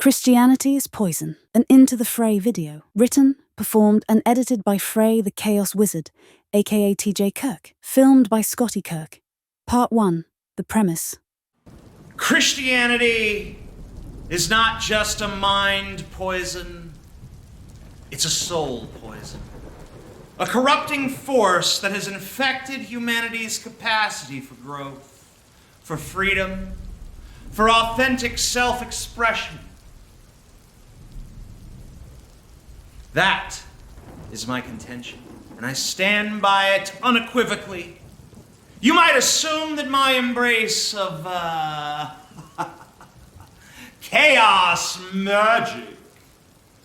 Christianity is Poison, an Into the Fray video, written, performed and edited by Fray the Chaos Wizard, aka TJ Kirk, filmed by Scotty Kirk. Part 1, the premise. Christianity is not just a mind poison, it's a soul poison. A corrupting force that has infected humanity's capacity for growth, for freedom, for authentic self-expression. That is my contention, and I stand by it unequivocally. You might assume that my embrace of, chaos magic,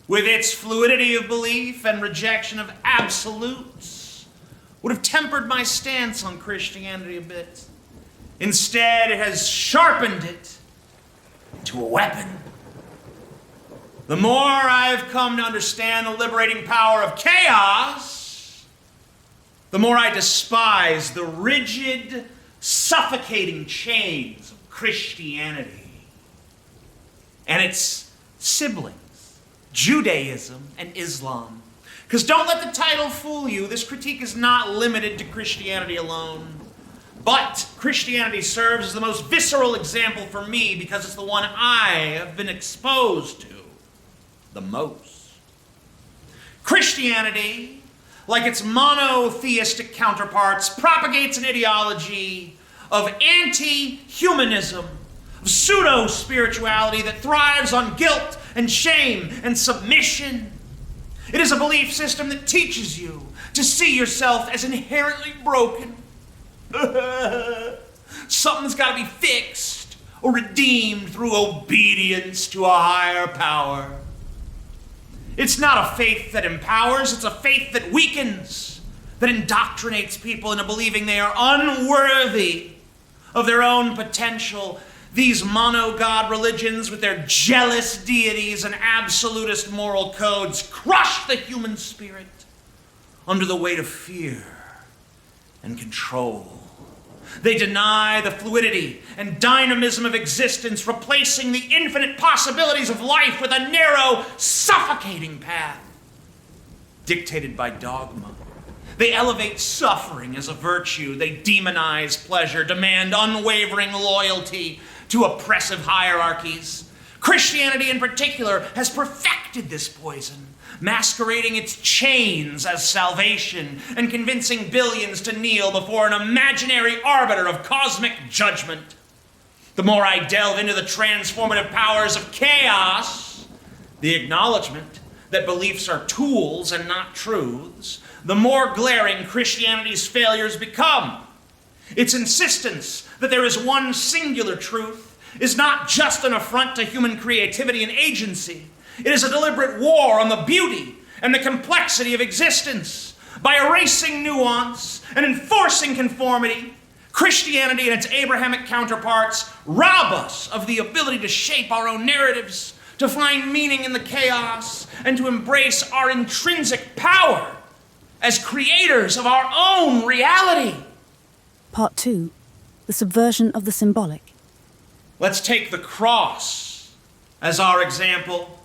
with its fluidity of belief and rejection of absolutes, would have tempered my stance on Christianity a bit. Instead, it has sharpened it to a weapon. The more I've come to understand the liberating power of chaos, the more I despise the rigid, suffocating chains of Christianity and its siblings, Judaism and Islam. Because don't let the title fool you, this critique is not limited to Christianity alone. But Christianity serves as the most visceral example for me because it's the one I have been exposed to the most. Christianity, like its monotheistic counterparts, propagates an ideology of anti-humanism, of pseudo-spirituality that thrives on guilt and shame and submission. It is a belief system that teaches you to see yourself as inherently broken. Something's got to be fixed or redeemed through obedience to a higher power. It's not a faith that empowers, it's a faith that weakens, that indoctrinates people into believing they are unworthy of their own potential. These mono-God religions with their jealous deities and absolutist moral codes crush the human spirit under the weight of fear and control. They deny the fluidity and dynamism of existence, replacing the infinite possibilities of life with a narrow, suffocating path dictated by dogma. They elevate suffering as a virtue. They demonize pleasure, demand unwavering loyalty to oppressive hierarchies. Christianity in particular has perfected this poison, masquerading its chains as salvation and convincing billions to kneel before an imaginary arbiter of cosmic judgment. The more I delve into the transformative powers of chaos, the acknowledgement that beliefs are tools and not truths, the more glaring Christianity's failures become. Its insistence that there is one singular truth is not just an affront to human creativity and agency. It is a deliberate war on the beauty and the complexity of existence. By erasing nuance and enforcing conformity, Christianity and its Abrahamic counterparts rob us of the ability to shape our own narratives, to find meaning in the chaos, and to embrace our intrinsic power as creators of our own reality. Part 2, the subversion of the symbolic. Let's take the cross as our example.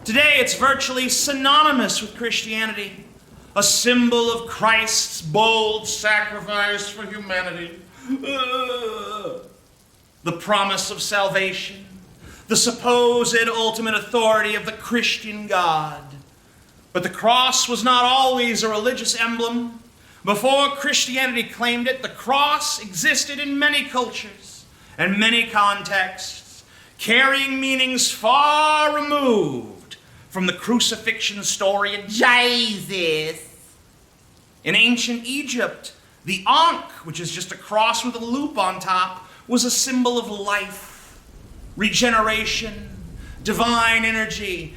Today, it's virtually synonymous with Christianity, a symbol of Christ's bold sacrifice for humanity. The promise of salvation, the supposed ultimate authority of the Christian God. But the cross was not always a religious emblem. Before Christianity claimed it, the cross existed in many cultures and many contexts, carrying meanings far removed from the crucifixion story of Jesus. In ancient Egypt, the Ankh, which is just a cross with a loop on top, was a symbol of life, regeneration, divine energy.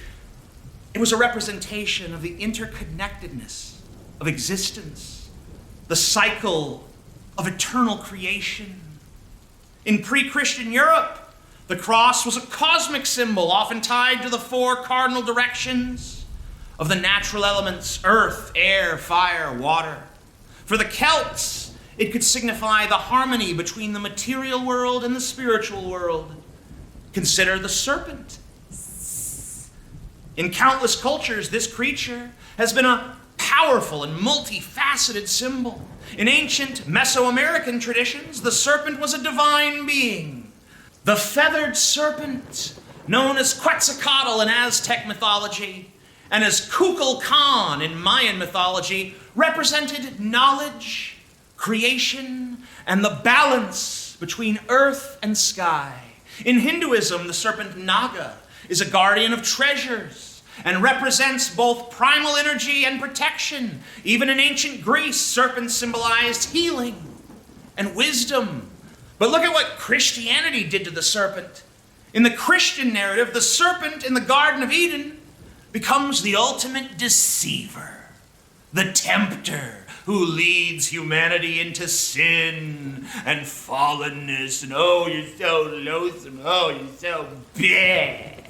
It was a representation of the interconnectedness of existence, the cycle of eternal creation. In pre-Christian Europe, the cross was a cosmic symbol, often tied to the four cardinal directions of the natural elements: earth, air, fire, water. For the Celts, it could signify the harmony between the material world and the spiritual world. Consider the serpent, In countless cultures, this creature has been a powerful and multifaceted symbol. In ancient Mesoamerican traditions, the serpent was a divine being. The feathered serpent, known as Quetzalcoatl in Aztec mythology, and as Kukulkan in Mayan mythology, represented knowledge, creation, and the balance between earth and sky. In Hinduism, the serpent Naga is a guardian of treasures and represents both primal energy and protection. Even in ancient Greece, serpents symbolized healing and wisdom. But look at what Christianity did to the serpent. In the Christian narrative, the serpent in the Garden of Eden becomes the ultimate deceiver, the tempter who leads humanity into sin and fallenness. And oh, you're so loathsome. Oh, you're so bad.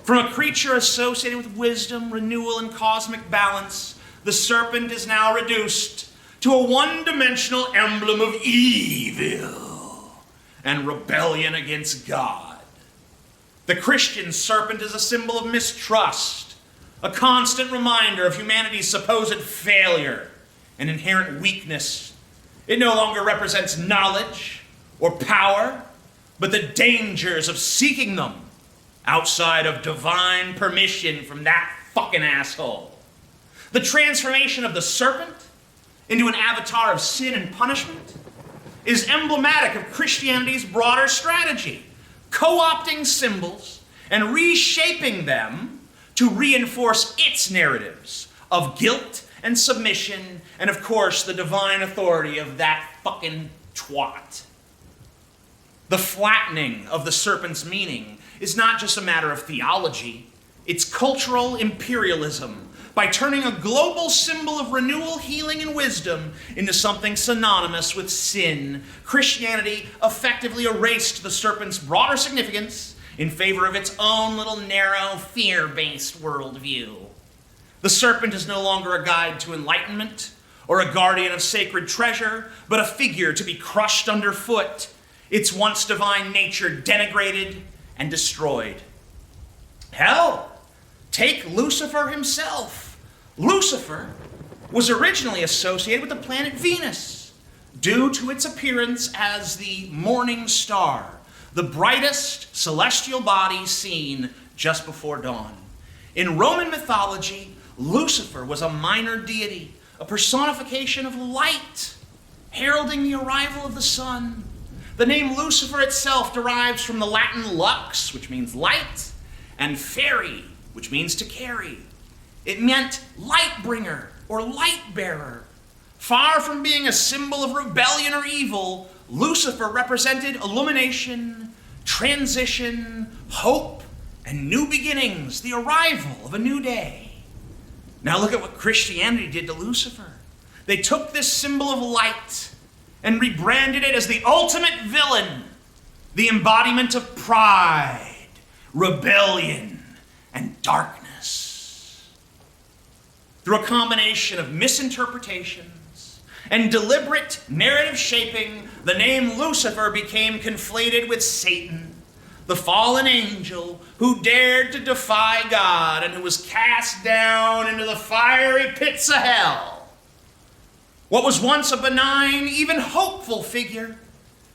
From a creature associated with wisdom, renewal, and cosmic balance, the serpent is now reduced to a one-dimensional emblem of evil and rebellion against God. The Christian serpent is a symbol of mistrust, a constant reminder of humanity's supposed failure and inherent weakness. It no longer represents knowledge or power, but the dangers of seeking them outside of divine permission from that fucking asshole. The transformation of the serpent into an avatar of sin and punishment is emblematic of Christianity's broader strategy, co-opting symbols and reshaping them to reinforce its narratives of guilt and submission and, of course, the divine authority of that fucking twat. The flattening of the serpent's meaning is not just a matter of theology, it's cultural imperialism by turning a global symbol of renewal, healing, and wisdom into something synonymous with sin. Christianity effectively erased the serpent's broader significance in favor of its own little narrow, fear-based worldview. The serpent is no longer a guide to enlightenment or a guardian of sacred treasure, but a figure to be crushed underfoot, its once divine nature denigrated and destroyed. Hell, take Lucifer himself. Lucifer was originally associated with the planet Venus due to its appearance as the morning star, the brightest celestial body seen just before dawn. In Roman mythology, Lucifer was a minor deity, a personification of light, heralding the arrival of the sun. The name Lucifer itself derives from the Latin lux, which means light, and feri, which means to carry. It meant light bringer or light bearer. Far from being a symbol of rebellion or evil, Lucifer represented illumination, transition, hope, and new beginnings, the arrival of a new day. Now look at what Christianity did to Lucifer. They took this symbol of light and rebranded it as the ultimate villain, the embodiment of pride, rebellion, and darkness. Through a combination of misinterpretations and deliberate narrative shaping, the name Lucifer became conflated with Satan, the fallen angel who dared to defy God and who was cast down into the fiery pits of hell. What was once a benign, even hopeful figure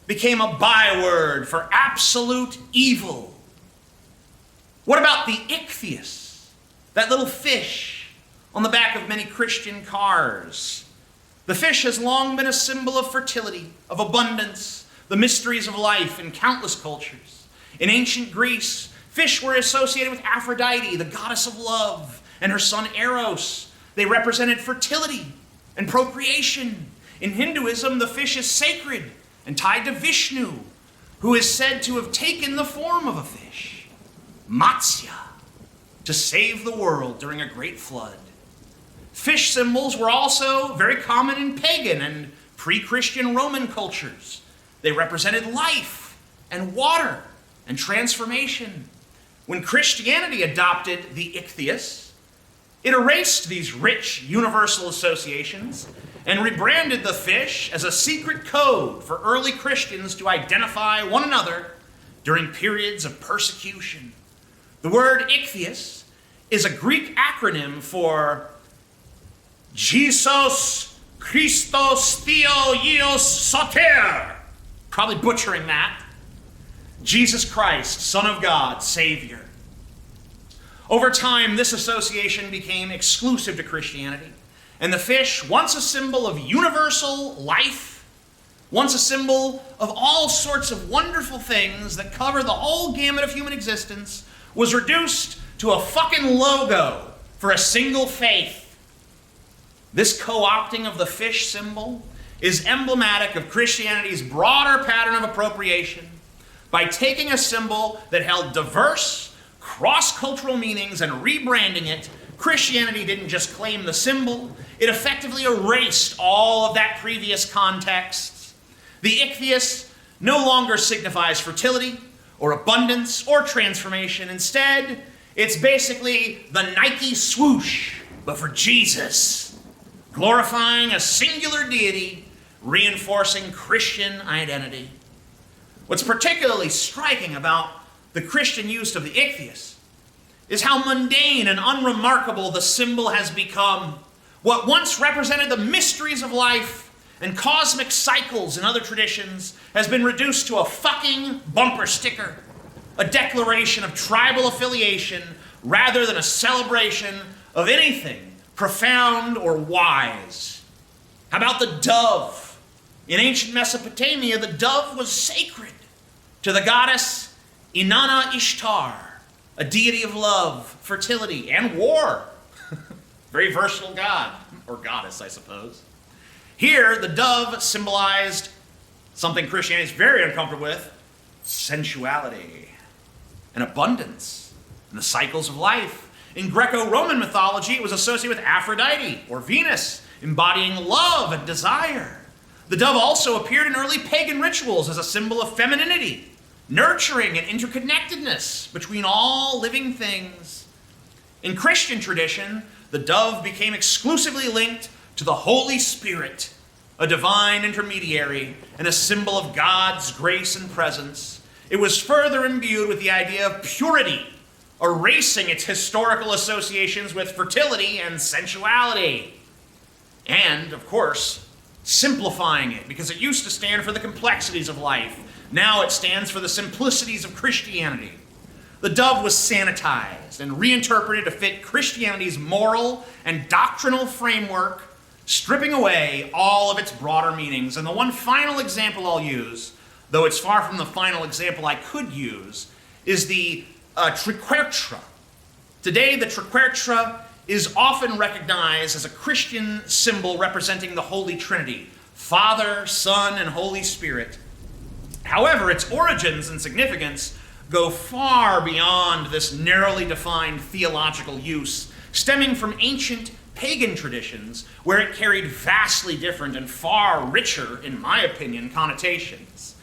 became a byword for absolute evil. What about the Ichthus, that little fish on the back of many Christian cars? The fish has long been a symbol of fertility, of abundance, the mysteries of life in countless cultures. In ancient Greece, fish were associated with Aphrodite, the goddess of love, and her son Eros. They represented fertility and procreation. In Hinduism, the fish is sacred and tied to Vishnu, who is said to have taken the form of a fish, Matsya, to save the world during a great flood. Fish symbols were also very common in pagan and pre-Christian Roman cultures. They represented life and water and transformation. When Christianity adopted the Ichthus, it erased these rich universal associations and rebranded the fish as a secret code for early Christians to identify one another during periods of persecution. The word Ichthus is a Greek acronym for Jesus Christos Theos Soter. Probably butchering that. Jesus Christ, Son of God, Savior. Over time, this association became exclusive to Christianity, and the fish, once a symbol of universal life, once a symbol of all sorts of wonderful things that cover the whole gamut of human existence, was reduced to a fucking logo for a single faith. This co-opting of the fish symbol is emblematic of Christianity's broader pattern of appropriation. By taking a symbol that held diverse, cross-cultural meanings and rebranding it, Christianity didn't just claim the symbol, it effectively erased all of that previous context. The Ichthus no longer signifies fertility, or abundance, or transformation. Instead, it's basically the Nike swoosh, but for Jesus, glorifying a singular deity, reinforcing Christian identity. What's particularly striking about the Christian use of the Ichthus is how mundane and unremarkable the symbol has become. What once represented the mysteries of life and cosmic cycles in other traditions has been reduced to a fucking bumper sticker, a declaration of tribal affiliation rather than a celebration of anything profound or wise. How about the dove? In ancient Mesopotamia, the dove was sacred to the goddess Inanna Ishtar, a deity of love, fertility, and war. Very versatile god, or goddess, I suppose. Here, the dove symbolized something Christianity is very uncomfortable with: sensuality and abundance and the cycles of life. In Greco-Roman mythology, it was associated with Aphrodite, or Venus, embodying love and desire. The dove also appeared in early pagan rituals as a symbol of femininity, nurturing and interconnectedness between all living things. In Christian tradition, the dove became exclusively linked to the Holy Spirit, a divine intermediary and a symbol of God's grace and presence. It was further imbued with the idea of purity, erasing its historical associations with fertility and sensuality. And, of course, simplifying it, because it used to stand for the complexities of life. Now it stands for the simplicities of Christianity. The dove was sanitized and reinterpreted to fit Christianity's moral and doctrinal framework, stripping away all of its broader meanings. And the one final example I'll use, though it's far from the final example I could use, is the triquetra. Today, the triquetra is often recognized as a Christian symbol representing the Holy Trinity, Father, Son, and Holy Spirit. However, its origins and significance go far beyond this narrowly defined theological use, stemming from ancient pagan traditions where it carried vastly different and far richer, in my opinion, connotations.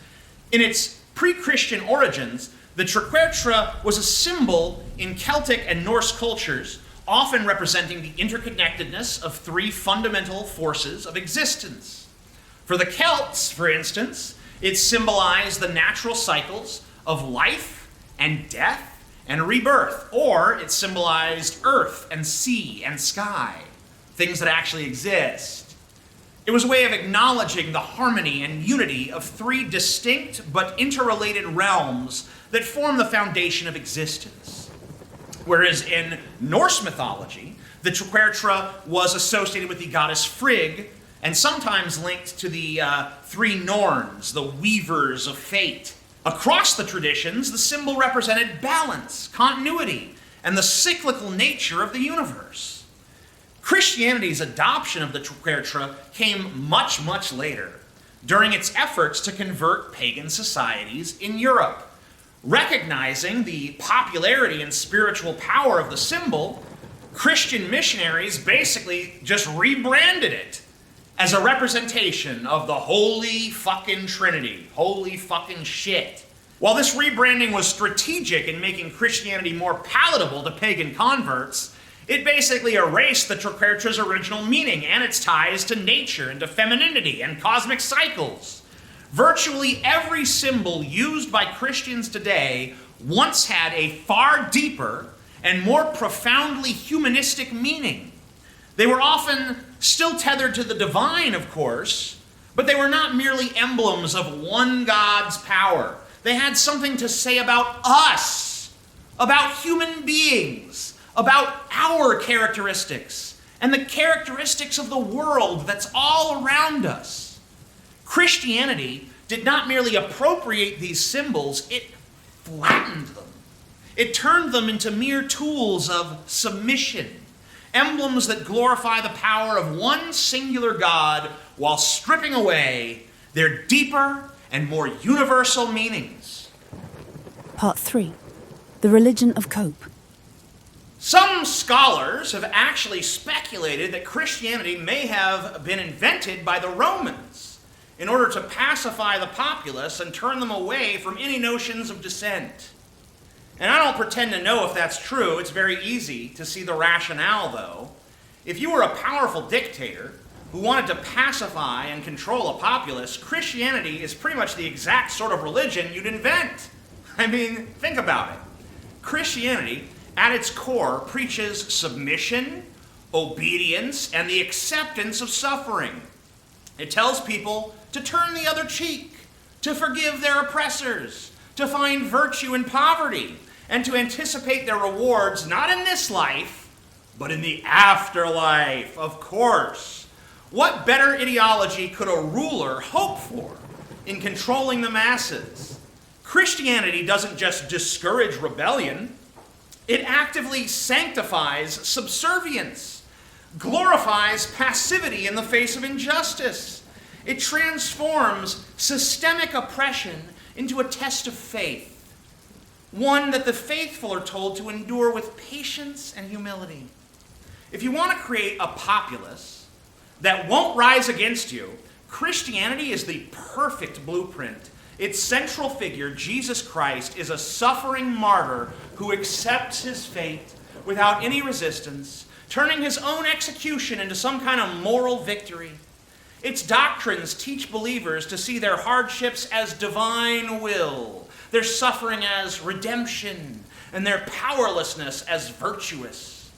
In its pre-Christian origins, the triquetra was a symbol in Celtic and Norse cultures, often representing the interconnectedness of three fundamental forces of existence. For the Celts, for instance, it symbolized the natural cycles of life and death and rebirth, or it symbolized earth and sea and sky, things that actually exist. It was a way of acknowledging the harmony and unity of three distinct but interrelated realms that form the foundation of existence. Whereas in Norse mythology, the triquetra was associated with the goddess Frigg, and sometimes linked to the three Norns, the weavers of fate. Across the traditions, the symbol represented balance, continuity, and the cyclical nature of the universe. Christianity's adoption of the triquetra came much, much later, during its efforts to convert pagan societies in Europe. Recognizing the popularity and spiritual power of the symbol, Christian missionaries basically just rebranded it as a representation of the Holy fucking Trinity. Holy fucking shit. While this rebranding was strategic in making Christianity more palatable to pagan converts, it basically erased the triquetra's original meaning and its ties to nature and to femininity and cosmic cycles. Virtually every symbol used by Christians today once had a far deeper and more profoundly humanistic meaning. They were often still tethered to the divine, of course, but they were not merely emblems of one God's power. They had something to say about us, about human beings, about our characteristics, and the characteristics of the world that's all around us. Christianity did not merely appropriate these symbols, it flattened them. It turned them into mere tools of submission, emblems that glorify the power of one singular God while stripping away their deeper and more universal meanings. Part 3. The Religion of Cope. Some scholars have actually speculated that Christianity may have been invented by the Romans in order to pacify the populace and turn them away from any notions of dissent. And I don't pretend to know if that's true. It's very easy to see the rationale, though. If you were a powerful dictator who wanted to pacify and control a populace, Christianity is pretty much the exact sort of religion you'd invent. I mean, think about it. Christianity, at its core, preaches submission, obedience, and the acceptance of suffering. It tells people to turn the other cheek, to forgive their oppressors, to find virtue in poverty, and to anticipate their rewards not in this life, but in the afterlife, of course. What better ideology could a ruler hope for in controlling the masses? Christianity doesn't just discourage rebellion, it actively sanctifies subservience, glorifies passivity in the face of injustice. It transforms systemic oppression into a test of faith, one that the faithful are told to endure with patience and humility. If you want to create a populace that won't rise against you, Christianity is the perfect blueprint. Its central figure, Jesus Christ, is a suffering martyr who accepts his fate without any resistance, turning his own execution into some kind of moral victory. Its doctrines teach believers to see their hardships as divine will, their suffering as redemption, and their powerlessness as virtuous.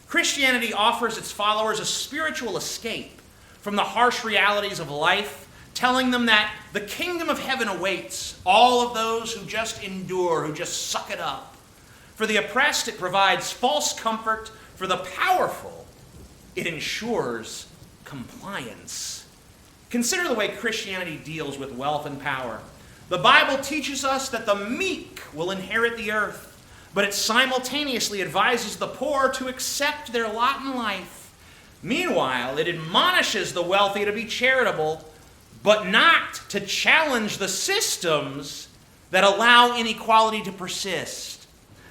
Christianity offers its followers a spiritual escape from the harsh realities of life, telling them that the kingdom of heaven awaits all of those who just endure, who just suck it up. For the oppressed, it provides false comfort. For the powerful, it ensures compliance. Consider the way Christianity deals with wealth and power. The Bible teaches us that the meek will inherit the earth, but it simultaneously advises the poor to accept their lot in life. Meanwhile, it admonishes the wealthy to be charitable, but not to challenge the systems that allow inequality to persist.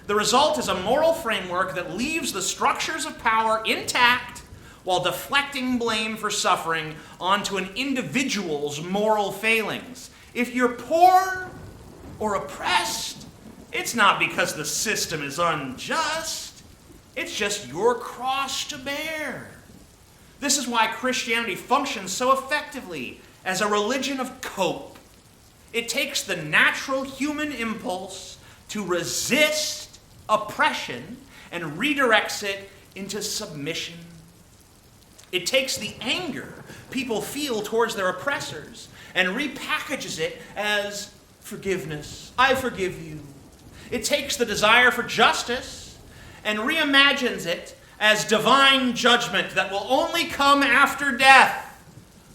The result is a moral framework that leaves the structures of power intact while deflecting blame for suffering onto an individual's moral failings. If you're poor or oppressed, it's not because the system is unjust. It's just your cross to bear. This is why Christianity functions so effectively as a religion of cope. It takes the natural human impulse to resist oppression and redirects it into submission. It takes the anger people feel towards their oppressors and repackages it as forgiveness. I forgive you. It takes the desire for justice and reimagines it as divine judgment that will only come after death.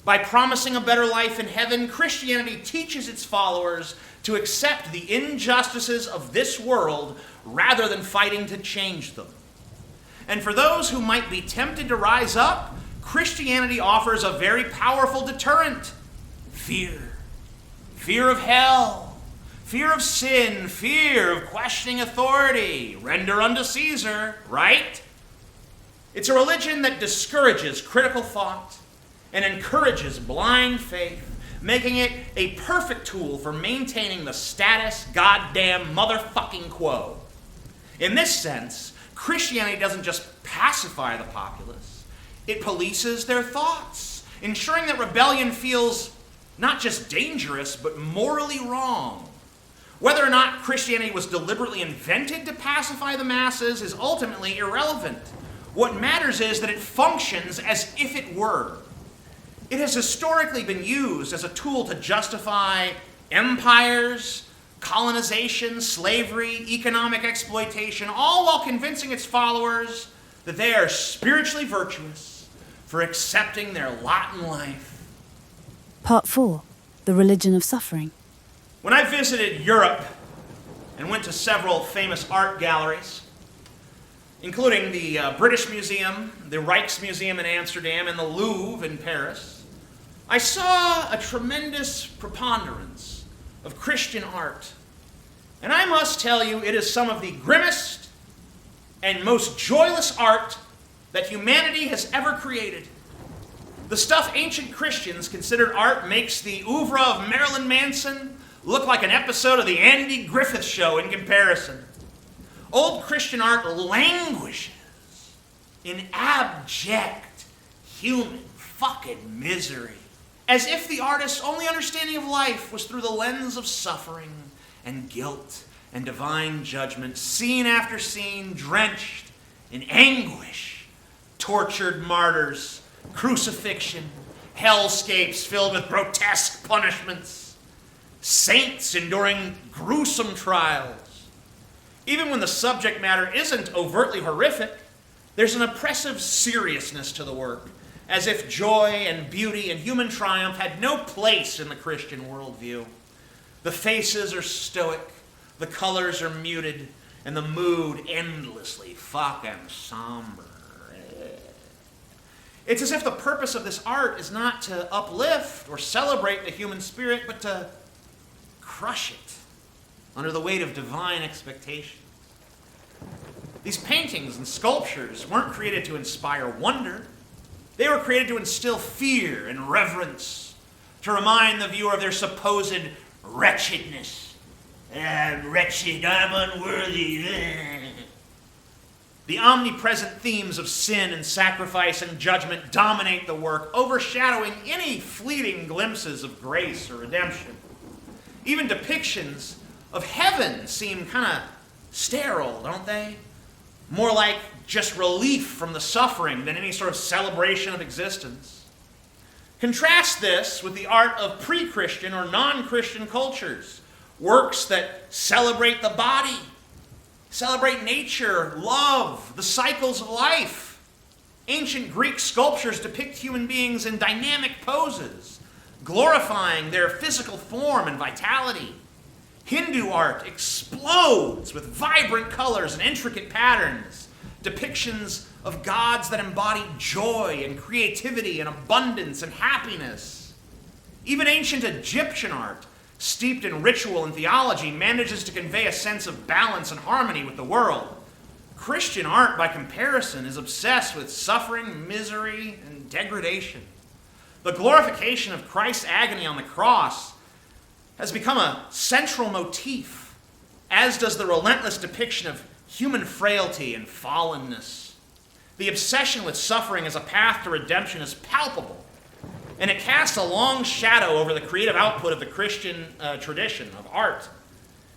By promising a better life in heaven, Christianity teaches its followers to accept the injustices of this world rather than fighting to change them. And for those who might be tempted to rise up, Christianity offers a very powerful deterrent: fear. Fear of hell, fear of sin, fear of questioning authority. Render unto Caesar, right? It's a religion that discourages critical thought and encourages blind faith, making it a perfect tool for maintaining the status goddamn motherfucking quo. In this sense, Christianity doesn't just pacify the populace, it polices their thoughts, ensuring that rebellion feels not just dangerous, but morally wrong. Whether or not Christianity was deliberately invented to pacify the masses is ultimately irrelevant. What matters is that it functions as if it were. It has historically been used as a tool to justify empires, colonization, slavery, economic exploitation, all while convincing its followers that they are spiritually virtuous for accepting their lot in life. Part 4. The Religion of Suffering. When I visited Europe and went to several famous art galleries, including the British Museum, the Rijksmuseum in Amsterdam, and the Louvre in Paris, I saw a tremendous preponderance of Christian art. And I must tell you, it is some of the grimmest and most joyless art that humanity has ever created. The stuff ancient Christians considered art makes the oeuvre of Marilyn Manson look like an episode of the Andy Griffith Show in comparison. Old Christian art languishes in abject human fucking misery, as if the artist's only understanding of life was through the lens of suffering and guilt and divine judgment, scene after scene drenched in anguish, tortured martyrs, crucifixion, hellscapes filled with grotesque punishments, saints enduring gruesome trials. Even when the subject matter isn't overtly horrific, there's an oppressive seriousness to the work, as if joy and beauty and human triumph had no place in the Christian worldview. The faces are stoic, the colors are muted, and the mood endlessly fucking somber. It's as if the purpose of this art is not to uplift or celebrate the human spirit, but to crush it under the weight of divine expectation. These paintings and sculptures weren't created to inspire wonder. They were created to instill fear and reverence, to remind the viewer of their supposed wretchedness. I'm wretched, I'm unworthy. The omnipresent themes of sin and sacrifice and judgment dominate the work, overshadowing any fleeting glimpses of grace or redemption. Even depictions of heaven seem kind of sterile, don't they? More like just relief from the suffering than any sort of celebration of existence. Contrast this with the art of pre-Christian or non-Christian cultures, works that celebrate the body, celebrate nature, love, the cycles of life. Ancient Greek sculptures depict human beings in dynamic poses, glorifying their physical form and vitality. Hindu art explodes with vibrant colors and intricate patterns, depictions of gods that embody joy and creativity and abundance and happiness. Even ancient Egyptian art, steeped in ritual and theology, manages to convey a sense of balance and harmony with the world. Christian art, by comparison, is obsessed with suffering, misery, and degradation. The glorification of Christ's agony on the cross has become a central motif, as does the relentless depiction of human frailty and fallenness. The obsession with suffering as a path to redemption is palpable, and it casts a long shadow over the creative output of the Christian tradition of art.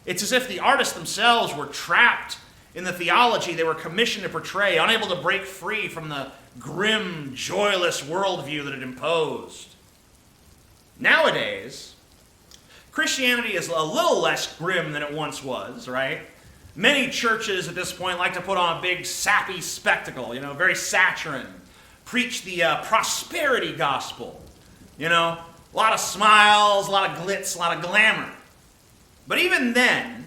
It's as if the artists themselves were trapped in the theology they were commissioned to portray, unable to break free from the grim, joyless worldview that it imposed. Nowadays, Christianity is a little less grim than it once was, right? Many churches at this point like to put on a big sappy spectacle, very saccharine, preach the prosperity gospel, a lot of smiles, a lot of glitz, a lot of glamour. But even then,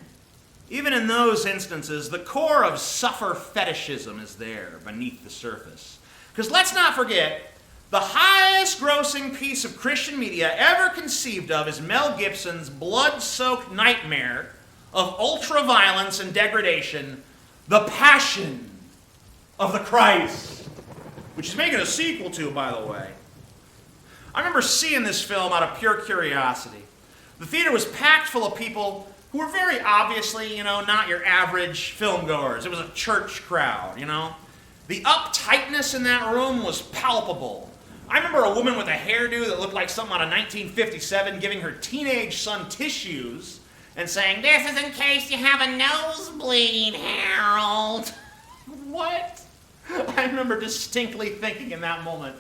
even in those instances, the core of suffer fetishism is there beneath the surface. Because let's not forget, the highest grossing piece of Christian media ever conceived of is Mel Gibson's blood-soaked nightmare of ultra-violence and degradation, The Passion of the Christ, which he's making a sequel to, by the way. I remember seeing this film out of pure curiosity. The theater was packed full of people who were very obviously, not your average filmgoers. It was a church crowd, The uptightness in that room was palpable. I remember a woman with a hairdo that looked like something out of 1957 giving her teenage son tissues and saying, "This is in case you have a nosebleed, Harold." What? I remember distinctly thinking in that moment,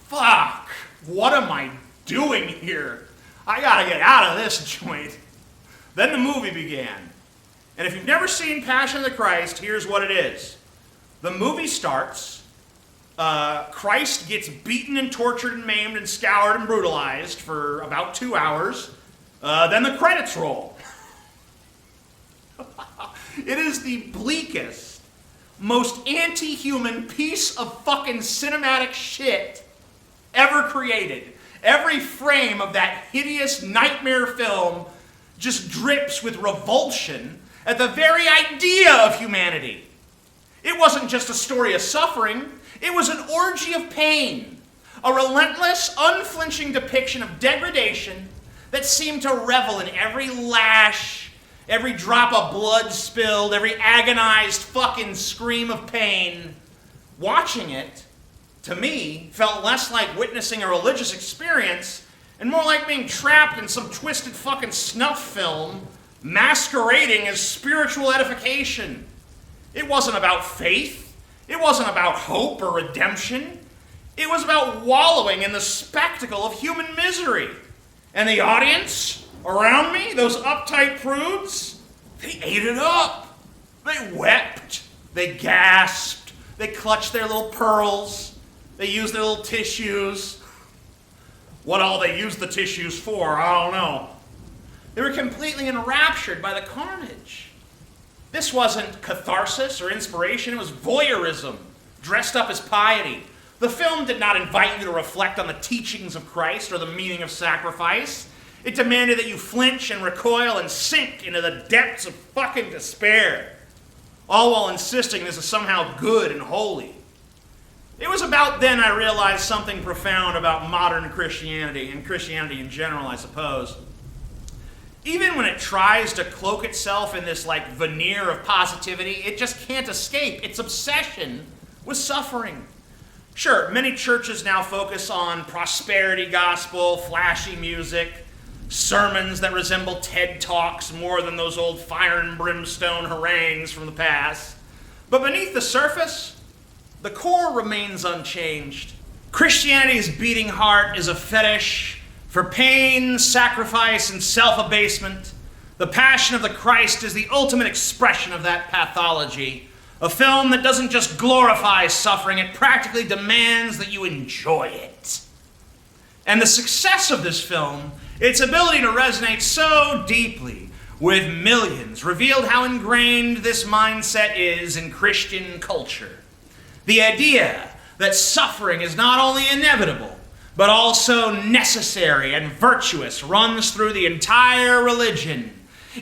fuck, what am I doing here? I gotta get out of this joint. Then the movie began. And if you've never seen Passion of the Christ, here's what it is. The movie starts, Christ gets beaten and tortured and maimed and scoured and brutalized for about 2 hours. Then the credits roll. It is the bleakest, most anti-human piece of fucking cinematic shit ever created. Every frame of that hideous nightmare film just drips with revulsion at the very idea of humanity. It wasn't just a story of suffering, it was an orgy of pain, a relentless, unflinching depiction of degradation that seemed to revel in every lash, every drop of blood spilled, every agonized fucking scream of pain. Watching it, to me, felt less like witnessing a religious experience and more like being trapped in some twisted fucking snuff film masquerading as spiritual edification. It wasn't about faith. It wasn't about hope or redemption. It was about wallowing in the spectacle of human misery. And the audience around me, those uptight prudes, they ate it up. They wept. They gasped. They clutched their little pearls. They used their little tissues. What all they used the tissues for, I don't know. They were completely enraptured by the carnage. This wasn't catharsis or inspiration, it was voyeurism, dressed up as piety. The film did not invite you to reflect on the teachings of Christ or the meaning of sacrifice. It demanded that you flinch and recoil and sink into the depths of fucking despair, all while insisting this is somehow good and holy. It was about then I realized something profound about modern Christianity, and Christianity in general, I suppose. Even when it tries to cloak itself in this like veneer of positivity, it just can't escape its obsession with suffering. Sure, many churches now focus on prosperity gospel, flashy music, sermons that resemble TED Talks more than those old fire and brimstone harangues from the past. But beneath the surface, the core remains unchanged. Christianity's beating heart is a fetish for pain, sacrifice, and self-abasement. The Passion of the Christ is the ultimate expression of that pathology. A film that doesn't just glorify suffering, it practically demands that you enjoy it. And the success of this film, its ability to resonate so deeply with millions, revealed how ingrained this mindset is in Christian culture. The idea that suffering is not only inevitable, but also necessary and virtuous runs through the entire religion.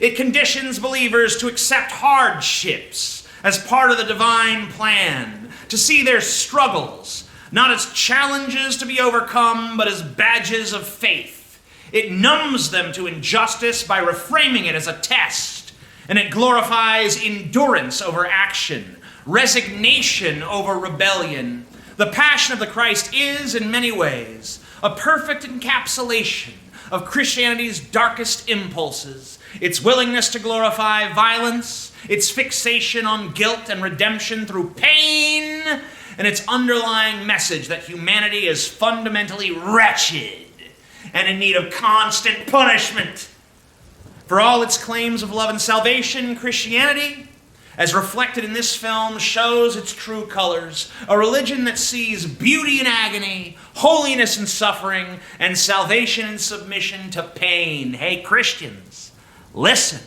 It conditions believers to accept hardships as part of the divine plan, to see their struggles not as challenges to be overcome, but as badges of faith. It numbs them to injustice by reframing it as a test, and it glorifies endurance over action, resignation over rebellion. The Passion of the Christ is, in many ways, a perfect encapsulation of Christianity's darkest impulses, its willingness to glorify violence, its fixation on guilt and redemption through pain, and its underlying message that humanity is fundamentally wretched and in need of constant punishment. For all its claims of love and salvation, Christianity, as reflected in this film, shows its true colors. A religion that sees beauty in agony, holiness in suffering, and salvation in submission to pain. Hey, Christians, listen.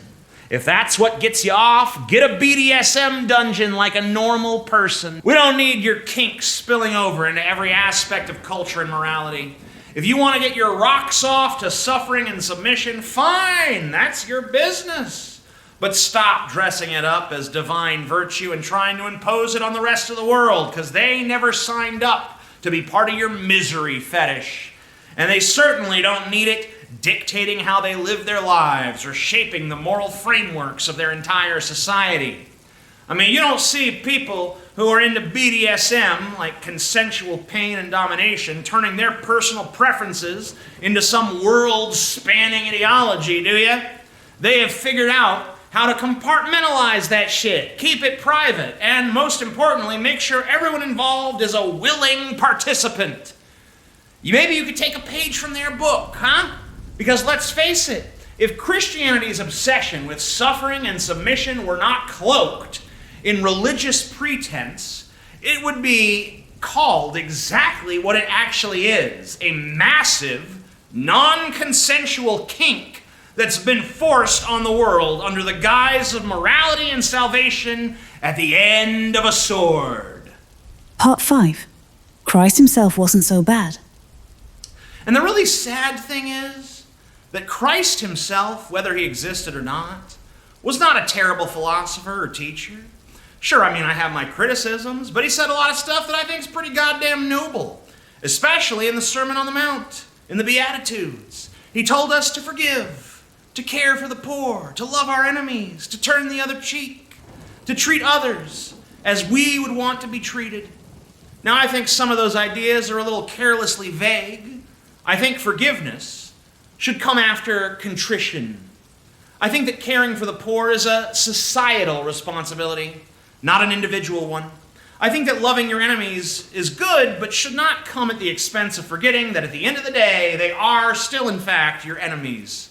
If that's what gets you off, get a BDSM dungeon like a normal person. We don't need your kinks spilling over into every aspect of culture and morality. If you want to get your rocks off to suffering and submission, fine, that's your business. But stop dressing it up as divine virtue and trying to impose it on the rest of the world, because they never signed up to be part of your misery fetish. And they certainly don't need it dictating how they live their lives or shaping the moral frameworks of their entire society. I mean, you don't see people who are into BDSM, like consensual pain and domination, turning their personal preferences into some world-spanning ideology, do you? They have figured out how to compartmentalize that shit, keep it private, and most importantly, make sure everyone involved is a willing participant. Maybe you could take a page from their book, huh? Because let's face it, if Christianity's obsession with suffering and submission were not cloaked in religious pretense, it would be called exactly what it actually is, a massive, non-consensual kink that's been forced on the world under the guise of morality and salvation at the end of a sword. Part 5. Christ himself wasn't so bad. And the really sad thing is that Christ himself, whether he existed or not, was not a terrible philosopher or teacher. Sure, I have my criticisms, but he said a lot of stuff that I think is pretty goddamn noble, especially in the Sermon on the Mount, in the Beatitudes. He told us to forgive, to care for the poor, to love our enemies, to turn the other cheek, to treat others as we would want to be treated. Now, I think some of those ideas are a little carelessly vague. I think forgiveness should come after contrition. I think that caring for the poor is a societal responsibility, not an individual one. I think that loving your enemies is good, but should not come at the expense of forgetting that at the end of the day, they are still, in fact, your enemies.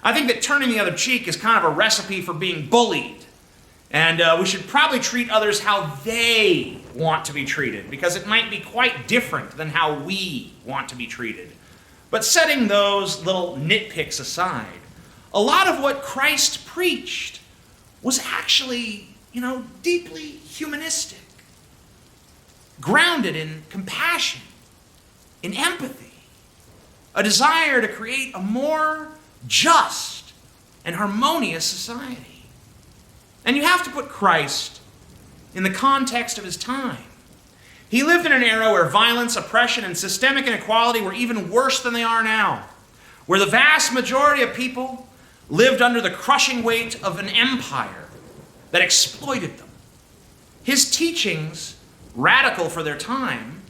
I think that turning the other cheek is kind of a recipe for being bullied. And we should probably treat others how they want to be treated, because it might be quite different than how we want to be treated. But setting those little nitpicks aside, a lot of what Christ preached was actually, deeply humanistic, grounded in compassion, in empathy, a desire to create a more just and harmonious society. And you have to put Christ in the context of his time. He lived in an era where violence, oppression, and systemic inequality were even worse than they are now, where the vast majority of people lived under the crushing weight of an empire that exploited them. His teachings, radical for their time,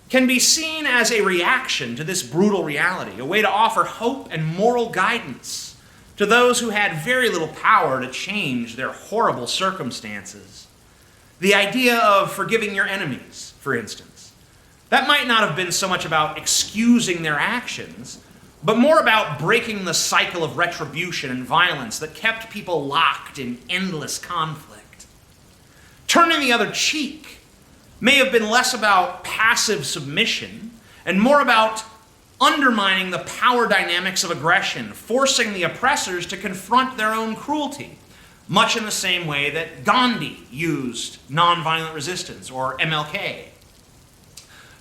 can be seen as a reaction to this brutal reality, a way to offer hope and moral guidance to those who had very little power to change their horrible circumstances. The idea of forgiving your enemies, for instance, that might not have been so much about excusing their actions, but more about breaking the cycle of retribution and violence that kept people locked in endless conflict. Turning the other cheek may have been less about passive submission and more about undermining the power dynamics of aggression, forcing the oppressors to confront their own cruelty, much in the same way that Gandhi used nonviolent resistance, or MLK.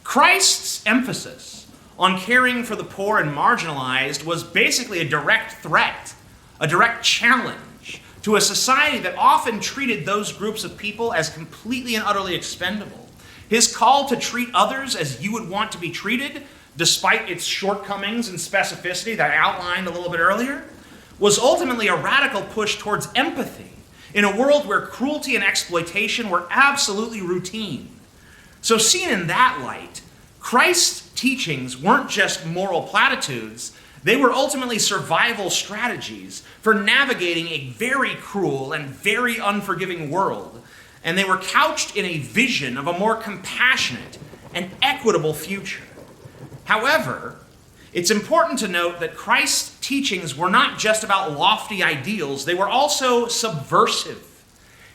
Christ's emphasis on caring for the poor and marginalized was basically a direct threat, a direct challenge to a society that often treated those groups of people as completely and utterly expendable. His call to treat others as you would want to be treated, despite its shortcomings and specificity that I outlined a little bit earlier, was ultimately a radical push towards empathy in a world where cruelty and exploitation were absolutely routine. So seen in that light, Christ's teachings weren't just moral platitudes, they were ultimately survival strategies for navigating a very cruel and very unforgiving world. And they were couched in a vision of a more compassionate and equitable future. However, it's important to note that Christ's teachings were not just about lofty ideals, they were also subversive.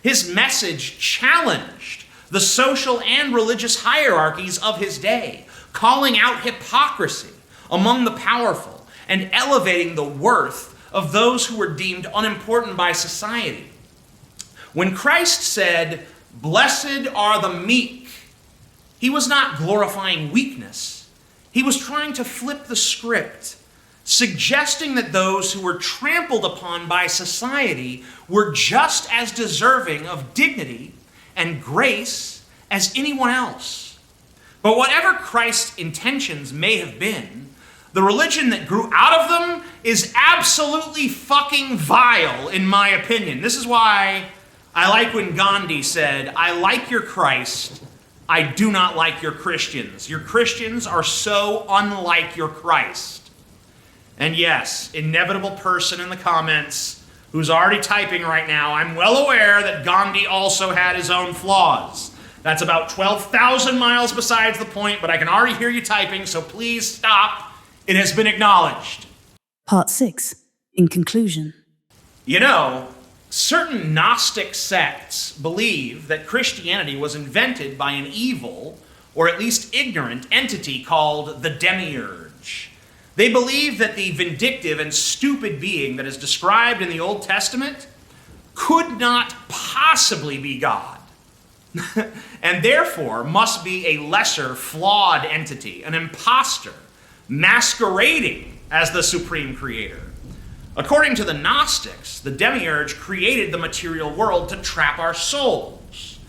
His message challenged the social and religious hierarchies of his day, calling out hypocrisy among the powerful and elevating the worth of those who were deemed unimportant by society. When Christ said, "Blessed are the meek," he was not glorifying weakness. He was trying to flip the script, suggesting that those who were trampled upon by society were just as deserving of dignity and grace as anyone else. But whatever Christ's intentions may have been, the religion that grew out of them is absolutely fucking vile, in my opinion. This is why I like when Gandhi said, "I like your Christ, I do not like your Christians. Your Christians are so unlike your Christ." And yes, inevitable person in the comments who's already typing right now, I'm well aware that Gandhi also had his own flaws. That's about 12,000 miles besides the point, but I can already hear you typing, so please stop. It has been acknowledged. Part 6. In conclusion. You know, certain Gnostic sects believe that Christianity was invented by an evil, or at least ignorant, entity called the demiurge. They believe that the vindictive and stupid being that is described in the Old Testament could not possibly be God, and therefore must be a lesser, flawed entity, an imposter, masquerading as the supreme creator. According to the Gnostics, the demiurge created the material world to trap our souls.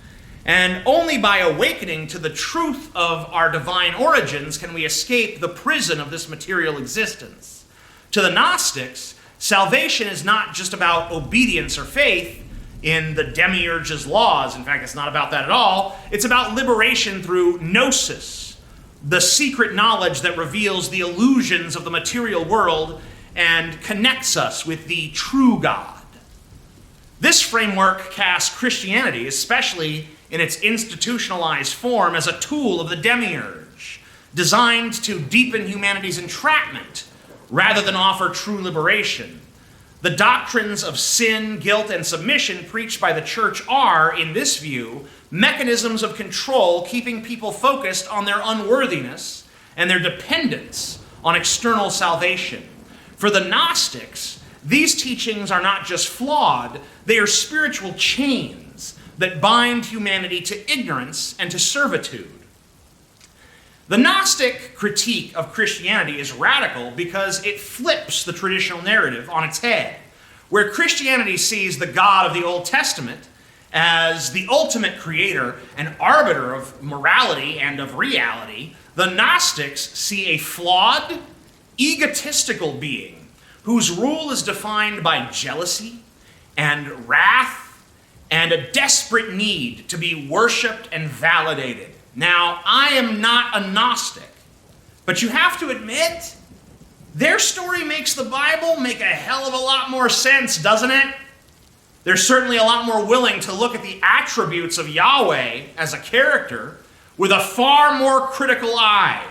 And only by awakening to the truth of our divine origins can we escape the prison of this material existence. To the Gnostics, salvation is not just about obedience or faith in the demiurge's laws. In fact, it's not about that at all. It's about liberation through gnosis, the secret knowledge that reveals the illusions of the material world and connects us with the true God. This framework casts Christianity, especially in its institutionalized form, as a tool of the demiurge, designed to deepen humanity's entrapment rather than offer true liberation. The doctrines of sin, guilt, and submission preached by the church are, in this view, mechanisms of control keeping people focused on their unworthiness and their dependence on external salvation. For the Gnostics, these teachings are not just flawed, they are spiritual chains that bind humanity to ignorance and to servitude. The Gnostic critique of Christianity is radical because it flips the traditional narrative on its head. Where Christianity sees the God of the Old Testament as the ultimate creator and arbiter of morality and of reality, the Gnostics see a flawed, egotistical being whose rule is defined by jealousy and wrath and a desperate need to be worshipped and validated. Now, I am not a Gnostic, but you have to admit, their story makes the Bible make a hell of a lot more sense, doesn't it? They're certainly a lot more willing to look at the attributes of Yahweh as a character with a far more critical eye,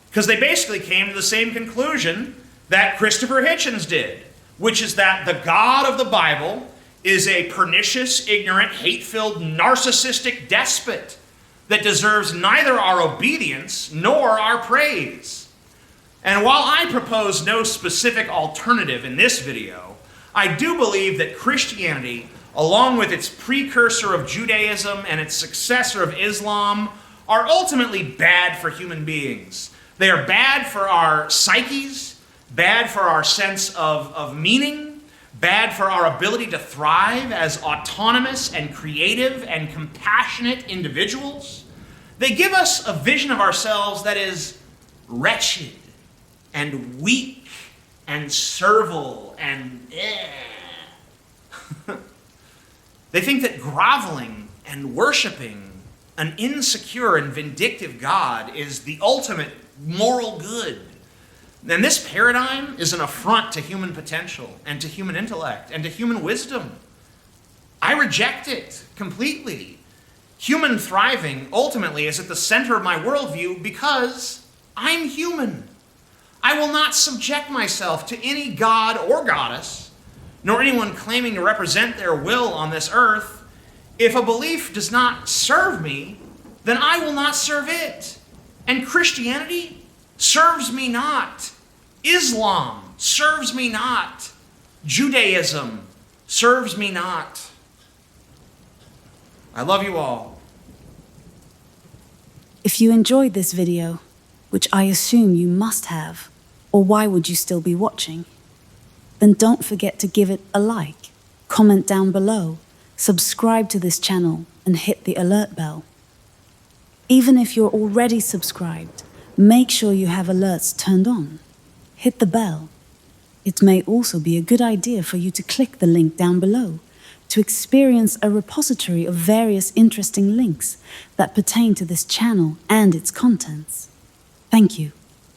because they basically came to the same conclusion that Christopher Hitchens did, which is that the God of the Bible is a pernicious, ignorant, hate-filled, narcissistic despot that deserves neither our obedience nor our praise. And while I propose no specific alternative in this video, I do believe that Christianity, along with its precursor of Judaism and its successor of Islam, are ultimately bad for human beings. They are bad for our psyches, bad for our sense of meaning, bad for our ability to thrive as autonomous and creative and compassionate individuals. They give us a vision of ourselves that is wretched and weak and servile and They think that groveling and worshiping an insecure and vindictive God is the ultimate moral good. And this paradigm is an affront to human potential and to human intellect and to human wisdom. I reject it completely. Human thriving ultimately is at the center of my worldview because I'm human. I will not subject myself to any god or goddess, nor anyone claiming to represent their will on this earth. If a belief does not serve me, then I will not serve it. And Christianity serves me not. Islam serves me not. Judaism serves me not. I love you all. If you enjoyed this video, which I assume you must have, or why would you still be watching? Then don't forget to give it a like, comment down below, subscribe to this channel, and hit the alert bell. Even if you're already subscribed, make sure you have alerts turned on. Hit the bell. It may also be a good idea for you to click the link down below to experience a repository of various interesting links that pertain to this channel and its contents. Thank you.